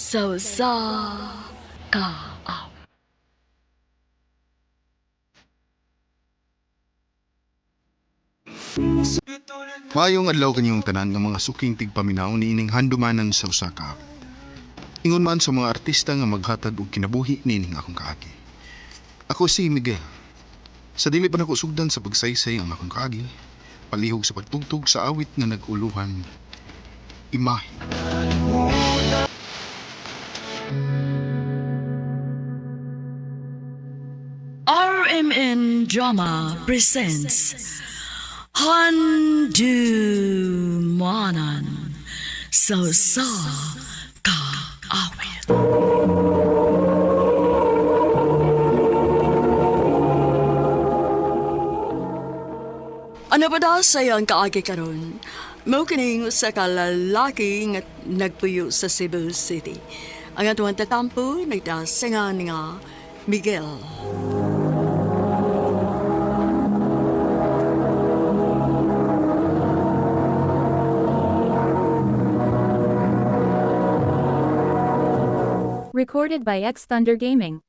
sa ka. Maayong adlaw kanyang tanan nga mga suking tigpaminaw niining handumanan sa usa ka. Ingon man sa mga artista nga maghatad og kinabuhi niining akong kaagi. Ako si Miguel. Sa dili pa nako sugdan sa pagsaysay ang akong kaagi, palihog sa pagtugtog sa awit nga nag-uluhan imahe. RMN Drama presents Handumanan sa ka awit. Ano ba daw sayang kaagi karon? Mao kining sa kalalaki nga nagpuyo sa Cebu City. Ang atuang tatampo nagdasingan nga Miguel. Recorded by X Thunder Gaming.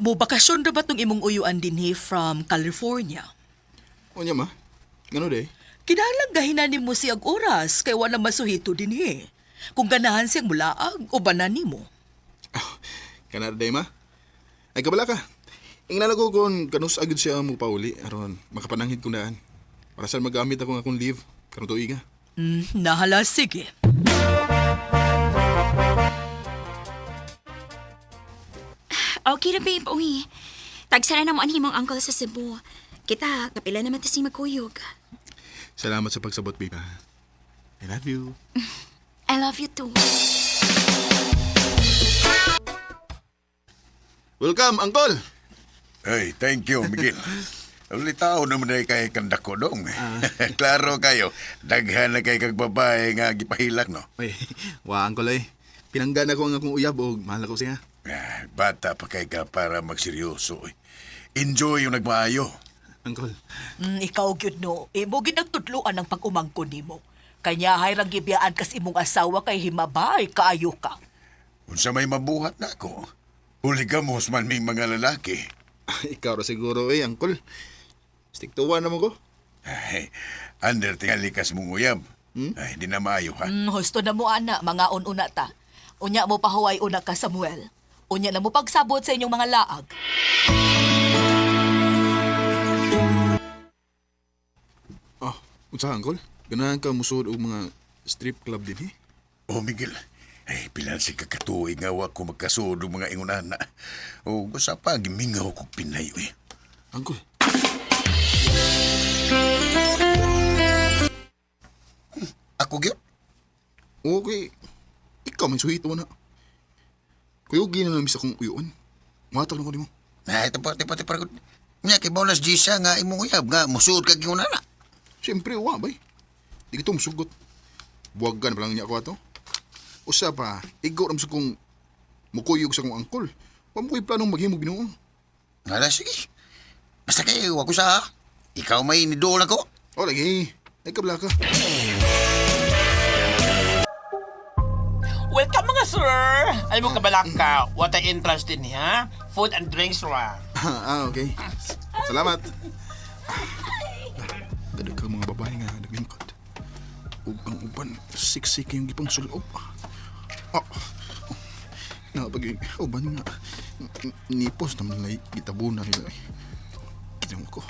Mo bakasyon ra ba tong imong uyuan dinhi from California? Unya ma? Ngano day? Kinahanglan gahinan nimo siyang oras kay wala masuhito dinhi. Kung ganahan siyang mulaag o banan nimo. Kana day ma? Ay kabala ka. Ingnan ako kung kanus agad siya mo pauli aron makapananghid ko daan. Para sa magamit ako ng akong leave karon tuig nga. Nahala sige. Okay na babe, uy. Tagsara na mo ani mong uncle sa Cebu. Kita, kapila naman tasing magkuyog. Salamat sa pagsabot, babe. I love you. I love you too. Welcome, Uncle! Ay, thank you, Miguel. Ulitaw naman ay kay kandako dong. Klaro kayo, daghan na kay kag babae nga gipahilak, no? Ay, Uncle ay. Pinanggan ako ang akong uyab o mahal ako siya. Bata pa kay ka para magseryoso. Enjoy yung nagmaayo. Uncle, Ikaw gyud no, imo ginagtudloan ang pag-umangkon nimo. Kanya hayrang gibiyaan kas imong asawa kay himabay kaayo ka. Unsa may mabuhat na ako, huligamos man may mga lalaki. ikaw ra siguro Uncle. Stick to one naman ko. Ay, under tingali kas mong uyab. Ay, di na maayo ha. Husto na mo ana, mga ununa ta. Unya mo pahuway una ka Samuel. Unya na mo pagsabot sa inyong mga laag. Unsa Uncle? Ganahan ka musod og mga strip club din Oh, Miguel. Ay, pilan si kakatuoy nga wa ko magkasod og mga ingunana. O, gusto pa, gimingaw ko pinay, Uncle, Ako gyud. okay. Ikaw may suhito na. Kuyugi na namin sa kong uyuan. Matag na ko di mo. Ay, tepat. Nya, kay bonus Gisa nga imong uyab nga musuod kag ingunana. Siyempre, bay. Di kita musugot. Buwagan pa lang niya ako ato. Usa pa, igaw ram sa kong mukuyog sa kong angkol. Wa mo ko'y planong maghimo binuong. Hala, sige. Basta kayo, wako sa ikaw may nidol ako. O, lagi. Ay, kabla ka. Welcome mga sir! Ay mo kabalak ka, what I interest in ha? Food and drinks ra. Okay. Salamat. Dadag ka mga babae nga naglingkod. Ug ang uban, siksik yung gipang sulob. Napag uban nga. Nipos naman na gitabunan nila. Kinang ko.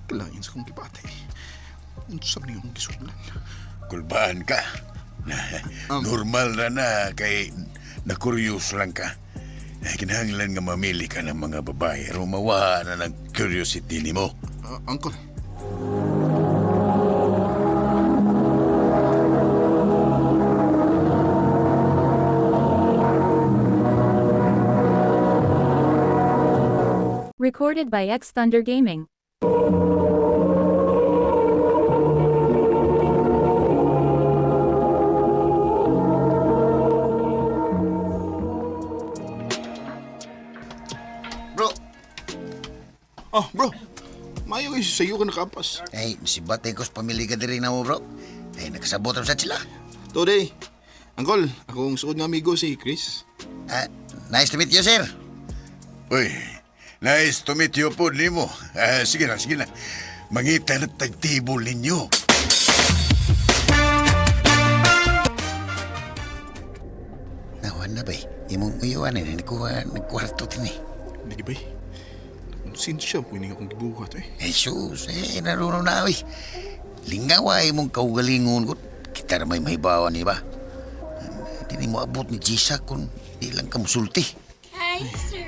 Kalain sa kong kipatay. Unsab niya akong gisudlan. Kulbaan ka. Normal na kay nakuryos lang ka. Kinahanglan nga mamili ka ng mga babae. Rumawa na ng curiosity ni mo. Uncle. Recorded by X Thunder Gaming. Oh, bro. Mayo kayo sa iyo ka nakapas. Ay, si Batay ko sa pamilya ka diri na mo, bro. Ay, nakasabot sa sila. Today, Uncle, akong suod nga amigo si Chris. Nice to meet you, sir. Uy, nice to meet you po nimo. Sige na, sige na. Mangita na tagtibol ninyo. Nawan na ba? Imong uyuan eh. Nagkwarto din eh. Hindi ba? Sinsya po ini akong gibuhat eh. Jesus, naruno na eh. Lingawa imong kaugalingon ko. Kita na may mahibawan eh ba? Hindi mo abot ni Jisa kung ilang ka musulti. Hi, sir.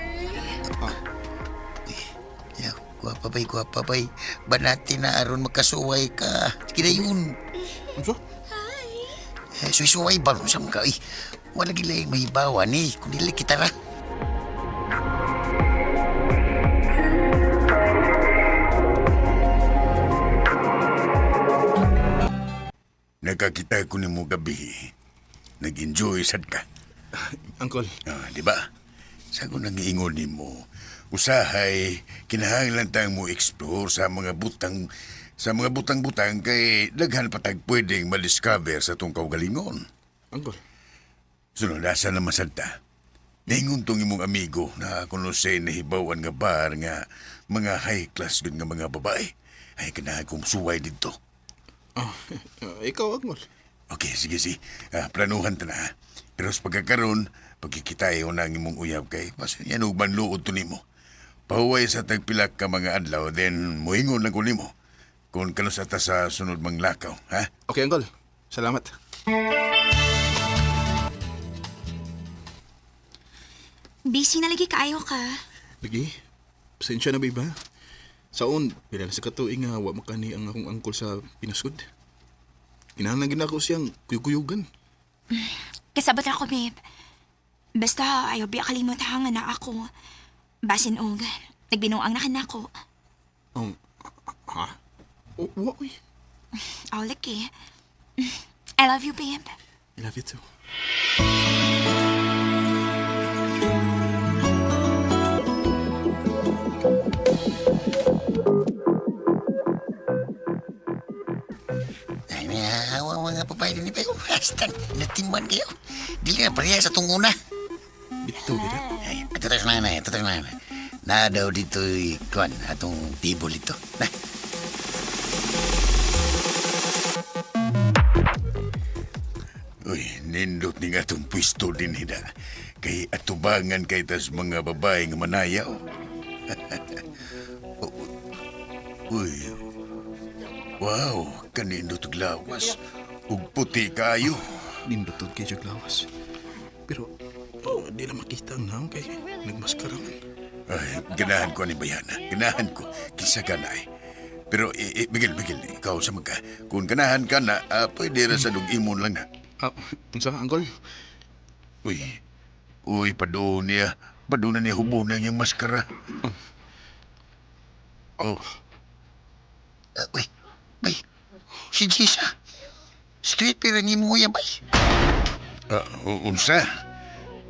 Guwapa ba'y. Banati na aron makasuway ka. Sige na yun. Ano so? Suway ba mo siyang ka eh. Wala gila yung mahibawan eh. Kung nila kita ra. Nakakita ko ni mo gabi. Nag-enjoy sad ka. Uncle, Di ba? Sa ko nang iingon ni mo, usahay, kinahanglan tang mo explore sa mga butang-butang kay daghan patag pwedeng ma-discover sa tong kaugalingon. Uncle. Sunod, nasa na masadta. Naingon tong imong amigo na kunusay na hibawan nga bar nga mga high-class gud nga mga babae. Ay, kanahan kong suway dito. Ikaw, Uncle. Okay, sige. Planuhan ta na. Ha? Pero sa pagkakaroon, pagkikitayo na ang imong uyab kay mas yan ug banluod to nimo. Pahuway sa tagpilak ka mga adlaw, then muingon lang ko nimo. Kung kanos ata sa sunod mang lakaw, ha? Okay, Uncle. Salamat. Busy na lagi kaayo ka. Lagi, pasensya na ba iba? Saon, pila na sa katuig nga wa makani ang akong angkol sa pinasod. Kinahanglan gina ako siyang kuyug-kuyugan. Kasabot ako, babe. Basta ayaw biya kalimot nga na ako. Basin og, nagbinuang na ka na ako. Ha? Wa, uy. Oh, laki. I love you, babe. I love you too. Ay, nahawa mga papay din ni Pego. Hashtag, natiman kayo. Dili na pareha sa tunguna. Bito, gina. Ay, ito na. Na daw dito kuan atong tibol ito. Na. Uy, nindot ni nga itong pwisto din hida. Kay atubangan kay tas mga babae nga manayaw. Uy, wow, kanindot og lawas. Ug puti kayo. Nindotod kay Jaglawas. Pero, di na makita ang naong kay nagmaskaraman. Ay, ganahan ko ni Bayana. Ganahan ko. Kinsa ka na eh. Pero, Miguel, ikaw sa magka. Kung ganahan ka na, pwede ra sa imon lang na. Unsa, Uncle? Uy, padoon niya. Padoon na niya hubunan niyang maskara. Oh, Uy, bay. Si Jisa. Straight pero ni mo yan, bay. unsa?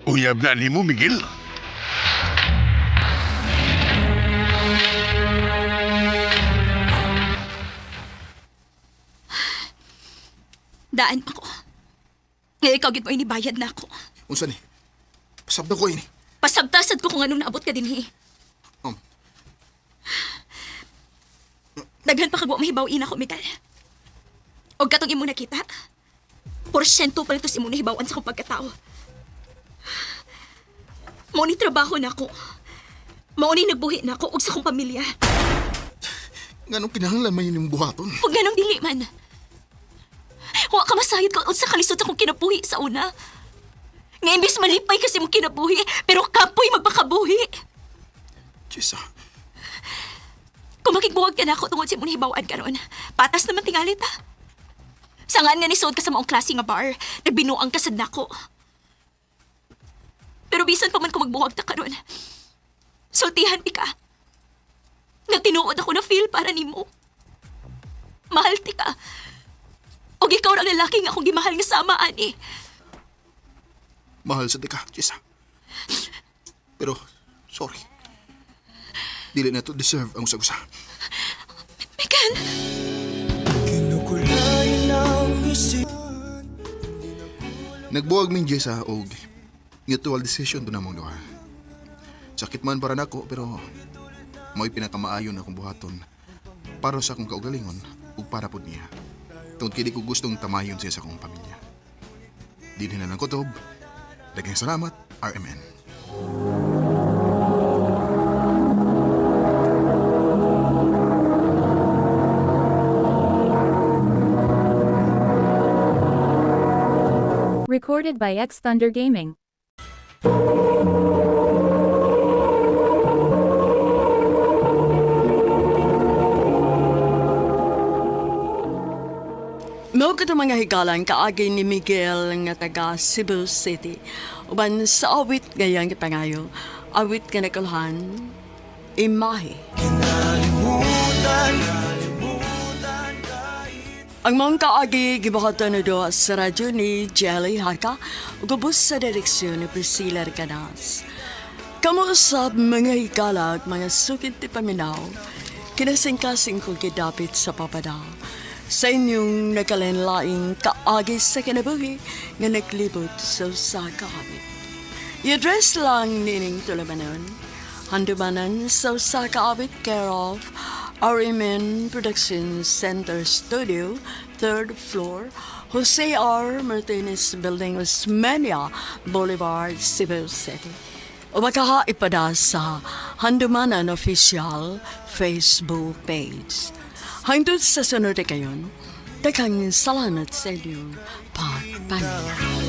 Uyab na ni mo, Miguel? Daan ako. Ngayon ikaw gid mo inibayad na ako. Unsa ni? Pasabda ko ini. Pasabtasad ko kung anong naabot ka din Um. Daghan pa kagwa mahibawin ako, Miguel. O katong imo nakita, porsyento pa nito si imo nahibawan sa kong pagkatao. Mao ni trabaho na ako. Mao ni nagbuhi na ako ug sa kong pamilya. Nganong kinahanglan man yun yung buhaton? Ug ganong dili man. Wa ka masayod ka sa kalisod sa kong kinabuhi sa una. Nga imbis malipay kasi mong kinabuhi, pero kapoy magpakabuhi. Jisa, Kung makigbuwag ka na ako tungod sa imong hibawaan karon, patas naman tingalit ha. Sangan nga ni suod ka sa maong klase nga bar, nagbinuang kasad nako. Pero bisan pa man kung magbuwag ta karon, sultihan ti ka. Nagtinuod ako na feel para nimo. Mahal ti ka. O ikaw ang lalaki nga akong gimahal nga sama, ani. mahal sa tika, Jisa. Pero, sorry. Dili na to deserve ang usa-usa. Miguel! Nagbuwag min Jessa og mutual decision to namong duha. Sakit man para nako pero mo'y pinakamaayon akong buhaton para sa akong kaugalingon ug para pud niya. Tungod kay di ko gustong tamayon siya sa akong pamilya. Dinhi na lang kutob. Daghang salamat, RMN. Recorded by X Thunder Gaming. Mao ka mga higalan kaagi ni Miguel nga taga Cebu City. Uban sa awit gayang kipangayo, awit nga nakulhan, imahe. Ang mga kaagi gibahatan na do sa radyo ni Jelly Haka ug ubos sa direksyon ni Priscilla Canas. Kamuusap mga higala at mga sukit ti paminaw, kinasing-kasing kong kidapit sa papada. Sa inyong nakalenlaing kaagi sa kinabuhi nga naglibot sa usa ka hapit. I-address lang nining tulabanon, handumanan sa usa ka hapit care of RMN Production Center Studio, 3rd floor, Jose R. Martinez Building, Osmeña Boulevard, Cebu City. O makaha ipada sa Handumanan Official Facebook page. Hangtod sa sunod na kayon, daghang salamat sa inyo, pagpanin.